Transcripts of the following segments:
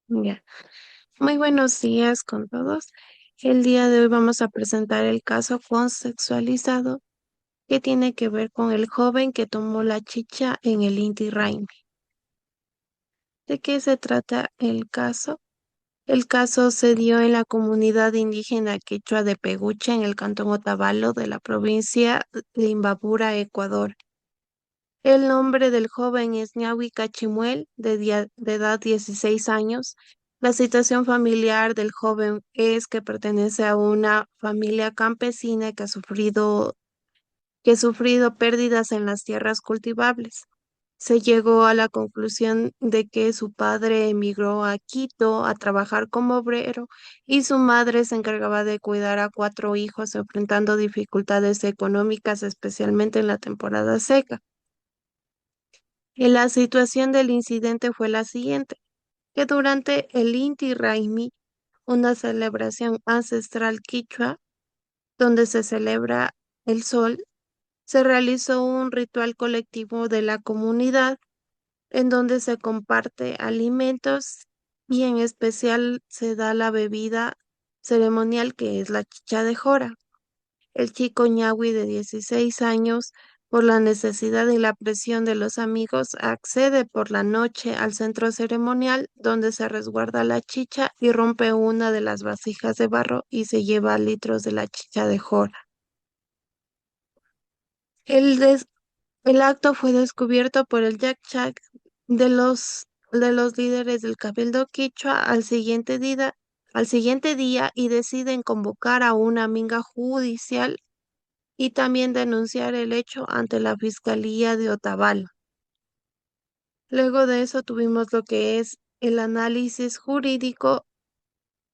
Ya. Muy buenos días con todos. El día de hoy vamos a presentar el caso consexualizado que tiene que ver con el joven que tomó la chicha en el Inti Raymi. ¿De qué se trata el caso? El caso se dio en la comunidad indígena quechua de Pegucha, en el cantón Otavalo de la provincia de Imbabura, Ecuador. El nombre del joven es Ñahui Cachimuel, de edad 16 años. La situación familiar del joven es que pertenece a una familia campesina que ha sufrido pérdidas en las tierras cultivables. Se llegó a la conclusión de que su padre emigró a Quito a trabajar como obrero y su madre se encargaba de cuidar a cuatro hijos, enfrentando dificultades económicas, especialmente en la temporada seca. La situación del incidente fue la siguiente, que durante el Inti Raymi, una celebración ancestral quichua, donde se celebra el sol, se realizó un ritual colectivo de la comunidad en donde se comparte alimentos y en especial se da la bebida ceremonial que es la chicha de jora. El chico ñawi de 16 años, por la necesidad y la presión de los amigos, accede por la noche al centro ceremonial donde se resguarda la chicha y rompe una de las vasijas de barro y se lleva litros de la chicha de jora. El, des- el acto fue descubierto por el Jack Chak de los líderes del Cabildo Quichua al siguiente día y deciden convocar a una minga judicial y también denunciar el hecho ante la Fiscalía de Otavalo. Luego de eso tuvimos lo que es el análisis jurídico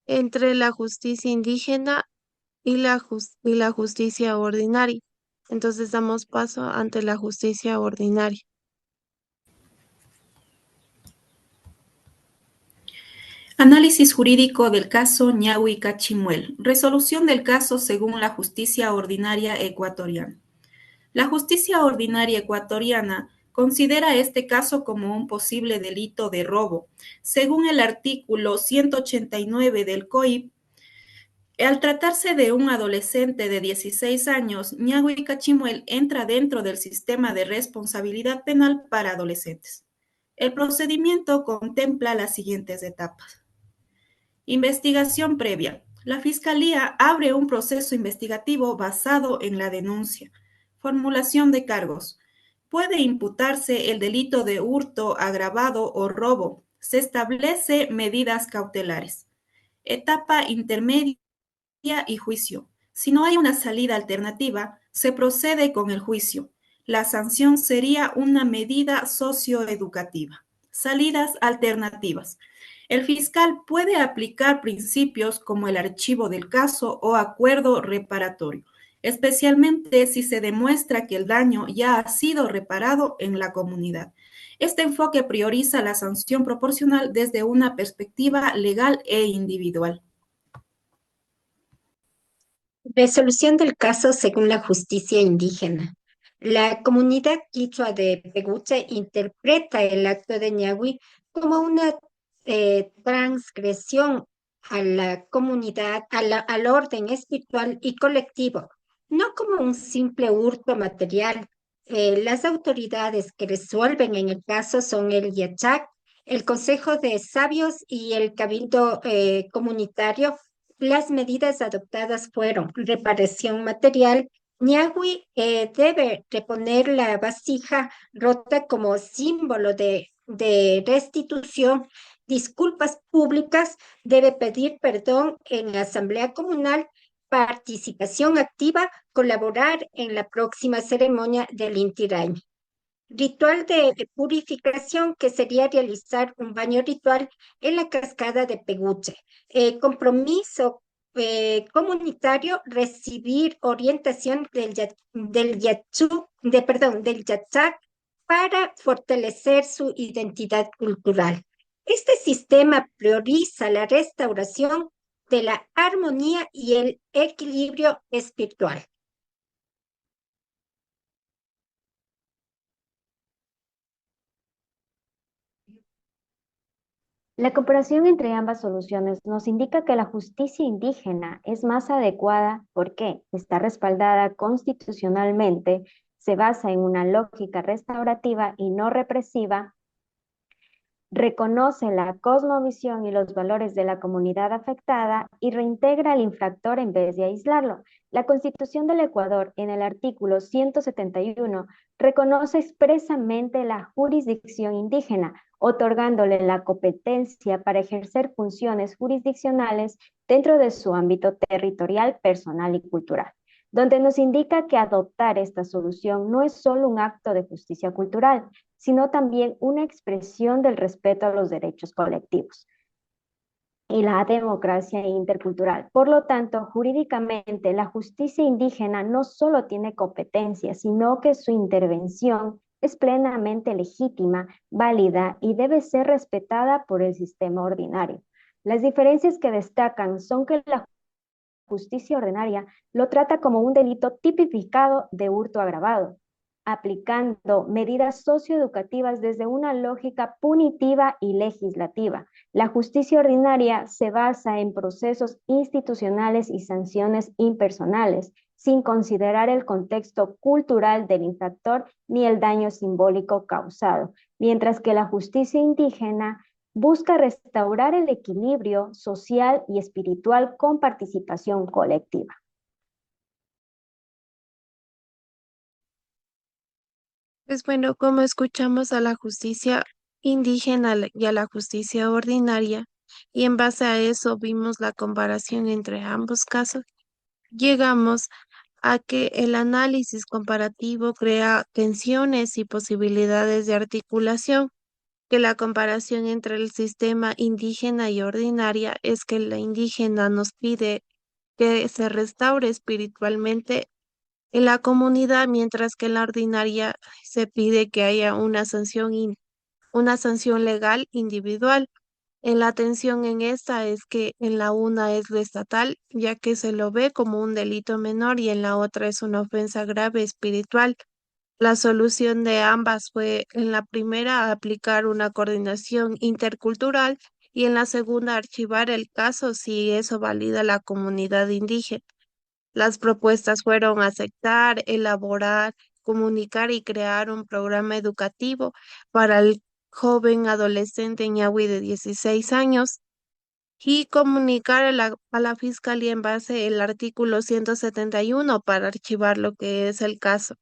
entre la justicia indígena y la justicia ordinaria. Entonces damos paso ante la justicia ordinaria. Análisis jurídico del caso Ñahui Cachimuel. Resolución del caso según la justicia ordinaria ecuatoriana. La justicia ordinaria ecuatoriana considera este caso como un posible delito de robo. Según el artículo 189 del COIP, al tratarse de un adolescente de 16 años, Ñahui Cachimuel entra dentro del sistema de responsabilidad penal para adolescentes. El procedimiento contempla las siguientes etapas. Investigación previa. La Fiscalía abre un proceso investigativo basado en la denuncia. Formulación de cargos. Puede imputarse el delito de hurto agravado o robo. Se establece medidas cautelares. Etapa intermedia y juicio. Si no hay una salida alternativa, se procede con el juicio. La sanción sería una medida socioeducativa. Salidas alternativas. El fiscal puede aplicar principios como el archivo del caso o acuerdo reparatorio, especialmente si se demuestra que el daño ya ha sido reparado en la comunidad. Este enfoque prioriza la sanción proporcional desde una perspectiva legal e individual. Resolución del caso según la justicia indígena. La comunidad quichua de Peguche interpreta el acto de Ñahui como una transgresión a la comunidad, al orden espiritual y colectivo, no como un simple hurto material. Las autoridades que resuelven en el caso son el Yachak, el Consejo de Sabios y el Cabildo Comunitario. Las medidas adoptadas fueron reparación material. Ñahui debe reponer la vasija rota como símbolo de restitución, disculpas públicas, debe pedir perdón en la asamblea comunal, participación activa, colaborar en la próxima ceremonia del Inti Raymi. Ritual de purificación que sería realizar un baño ritual en la cascada de Peguche. Compromiso comunitario, recibir orientación del Yatzak para fortalecer su identidad cultural. Este sistema prioriza la restauración de la armonía y el equilibrio espiritual. La comparación entre ambas soluciones nos indica que la justicia indígena es más adecuada porque está respaldada constitucionalmente, se basa en una lógica restaurativa y no represiva, reconoce la cosmovisión y los valores de la comunidad afectada y reintegra al infractor en vez de aislarlo. La Constitución del Ecuador, en el artículo 171, reconoce expresamente la jurisdicción indígena, otorgándole la competencia para ejercer funciones jurisdiccionales dentro de su ámbito territorial, personal y cultural, donde nos indica que adoptar esta solución no es solo un acto de justicia cultural, sino también una expresión del respeto a los derechos colectivos y la democracia intercultural. Por lo tanto, jurídicamente, la justicia indígena no solo tiene competencia, sino que su intervención es plenamente legítima, válida y debe ser respetada por el sistema ordinario. Las diferencias que destacan son que la justicia ordinaria lo trata como un delito tipificado de hurto agravado, aplicando medidas socioeducativas desde una lógica punitiva y legislativa. La justicia ordinaria se basa en procesos institucionales y sanciones impersonales, sin considerar el contexto cultural del infractor ni el daño simbólico causado, mientras que la justicia indígena busca restaurar el equilibrio social y espiritual con participación colectiva. Pues bueno, como escuchamos a la justicia indígena y a la justicia ordinaria, y en base a eso vimos la comparación entre ambos casos, llegamos a que el análisis comparativo crea tensiones y posibilidades de articulación, que la comparación entre el sistema indígena y ordinaria es que la indígena nos pide que se restaure espiritualmente en la comunidad, mientras que en la ordinaria se pide que haya una sanción legal individual. En la atención en esta es que en la una es lo estatal, ya que se lo ve como un delito menor y en la otra es una ofensa grave espiritual. La solución de ambas fue en la primera aplicar una coordinación intercultural y en la segunda archivar el caso si eso valida la comunidad indígena. Las propuestas fueron aceptar, elaborar, comunicar y crear un programa educativo para el joven adolescente ñahui de 16 años y comunicar a la fiscalía en base al artículo 171 para archivar lo que es el caso.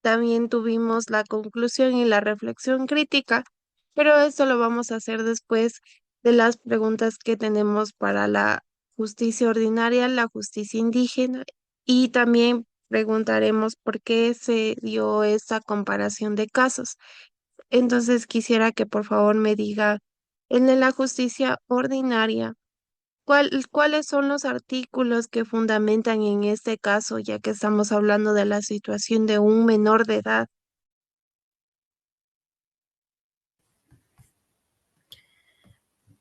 También tuvimos la conclusión y la reflexión crítica, pero esto lo vamos a hacer después de las preguntas que tenemos para la justicia ordinaria, la justicia indígena y también preguntaremos por qué se dio esta comparación de casos. Entonces quisiera que por favor me diga, en la justicia ordinaria, ¿cuáles son los artículos que fundamentan en este caso, ya que estamos hablando de la situación de un menor de edad?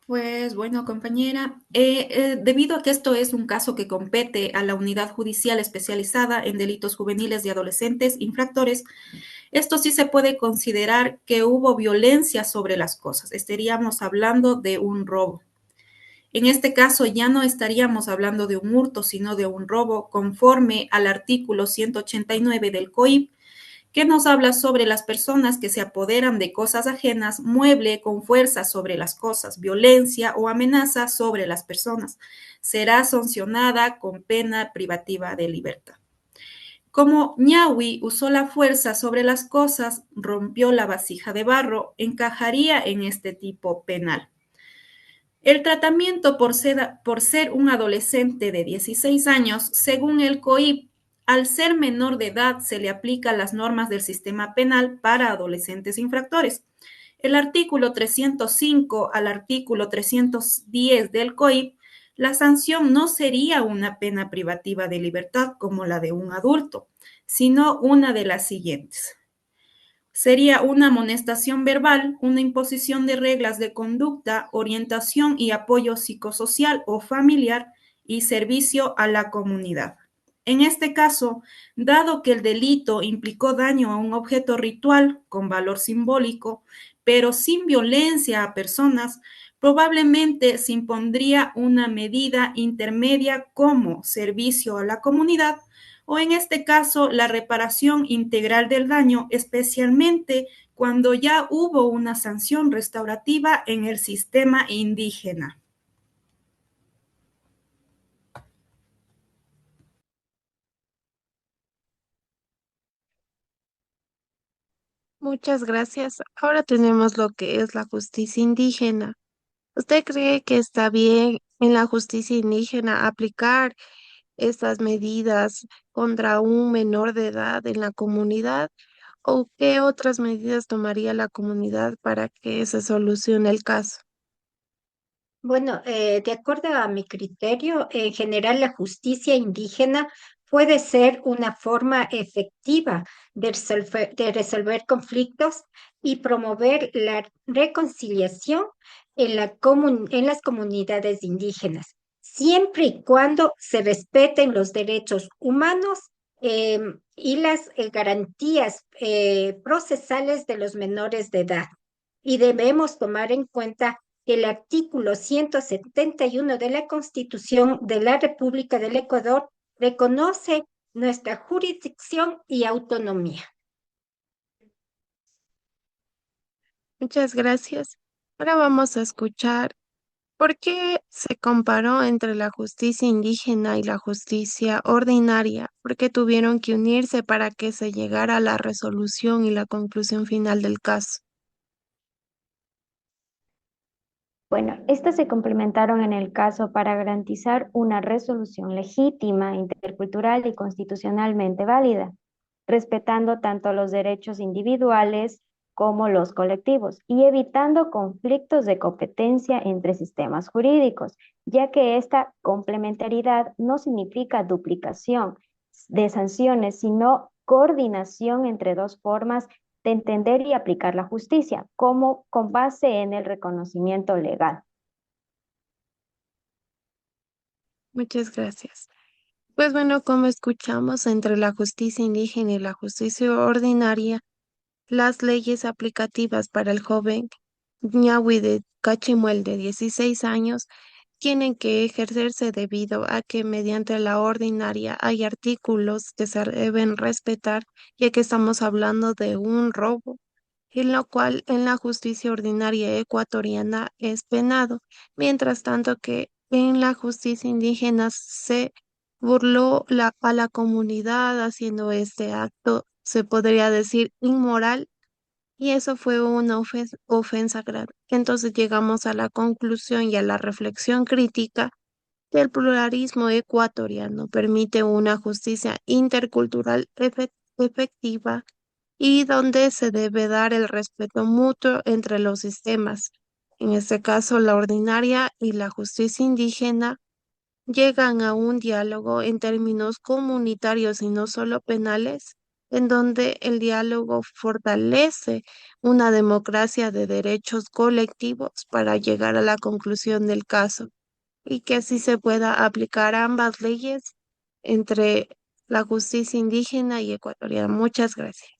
Pues bueno, compañera, debido a que esto es un caso que compete a la Unidad Judicial Especializada en Delitos Juveniles de Adolescentes Infractores, esto sí se puede considerar que hubo violencia sobre las cosas. Estaríamos hablando de un robo. En este caso ya no estaríamos hablando de un hurto, sino de un robo conforme al artículo 189 del COIP, que nos habla sobre las personas que se apoderan de cosas ajenas, mueble con fuerza sobre las cosas, violencia o amenaza sobre las personas. Será sancionada con pena privativa de libertad. Como Ñahui usó la fuerza sobre las cosas, rompió la vasija de barro, encajaría en este tipo penal. El tratamiento por ser un adolescente de 16 años, según el COIP, al ser menor de edad se le aplican las normas del sistema penal para adolescentes infractores. El artículo 305 al artículo 310 del COIP, la sanción no sería una pena privativa de libertad como la de un adulto, sino una de las siguientes. Sería una amonestación verbal, una imposición de reglas de conducta, orientación y apoyo psicosocial o familiar y servicio a la comunidad. En este caso, dado que el delito implicó daño a un objeto ritual con valor simbólico, pero sin violencia a personas, probablemente se impondría una medida intermedia como servicio a la comunidad o en este caso la reparación integral del daño, especialmente cuando ya hubo una sanción restaurativa en el sistema indígena. Muchas gracias. Ahora tenemos lo que es la justicia indígena. ¿Usted cree que está bien en la justicia indígena aplicar estas medidas contra un menor de edad en la comunidad? ¿O qué otras medidas tomaría la comunidad para que se solucione el caso? Bueno, de acuerdo a mi criterio, en general la justicia indígena puede ser una forma efectiva de resolver conflictos y promover la reconciliación en las comunidades indígenas, siempre y cuando se respeten los derechos humanos y las garantías procesales de los menores de edad. Y debemos tomar en cuenta el artículo 171 de la Constitución de la República del Ecuador reconoce nuestra jurisdicción y autonomía. Muchas gracias. Ahora vamos a escuchar por qué se comparó entre la justicia indígena y la justicia ordinaria, por qué tuvieron que unirse para que se llegara a la resolución y la conclusión final del caso. Bueno, estas se complementaron en el caso para garantizar una resolución legítima, intercultural y constitucionalmente válida, respetando tanto los derechos individuales como los colectivos y evitando conflictos de competencia entre sistemas jurídicos, ya que esta complementariedad no significa duplicación de sanciones, sino coordinación entre dos formas de entender y aplicar la justicia, como con base en el reconocimiento legal. Muchas gracias. Pues bueno, como escuchamos, entre la justicia indígena y la justicia ordinaria, las leyes aplicativas para el joven Ñahui de Cachimuel de 16 años tienen que ejercerse debido a que mediante la ordinaria hay artículos que se deben respetar, ya que estamos hablando de un robo, en lo cual en la justicia ordinaria ecuatoriana es penado, mientras tanto que en la justicia indígena se burló a la comunidad haciendo este acto, se podría decir, inmoral, y eso fue una ofensa grave. Entonces llegamos a la conclusión y a la reflexión crítica que el pluralismo ecuatoriano permite una justicia intercultural efectiva y donde se debe dar el respeto mutuo entre los sistemas. En este caso, la ordinaria y la justicia indígena llegan a un diálogo en términos comunitarios y no solo penales, en donde el diálogo fortalece una democracia de derechos colectivos para llegar a la conclusión del caso y que así se pueda aplicar ambas leyes entre la justicia indígena y ecuatoriana. Muchas gracias.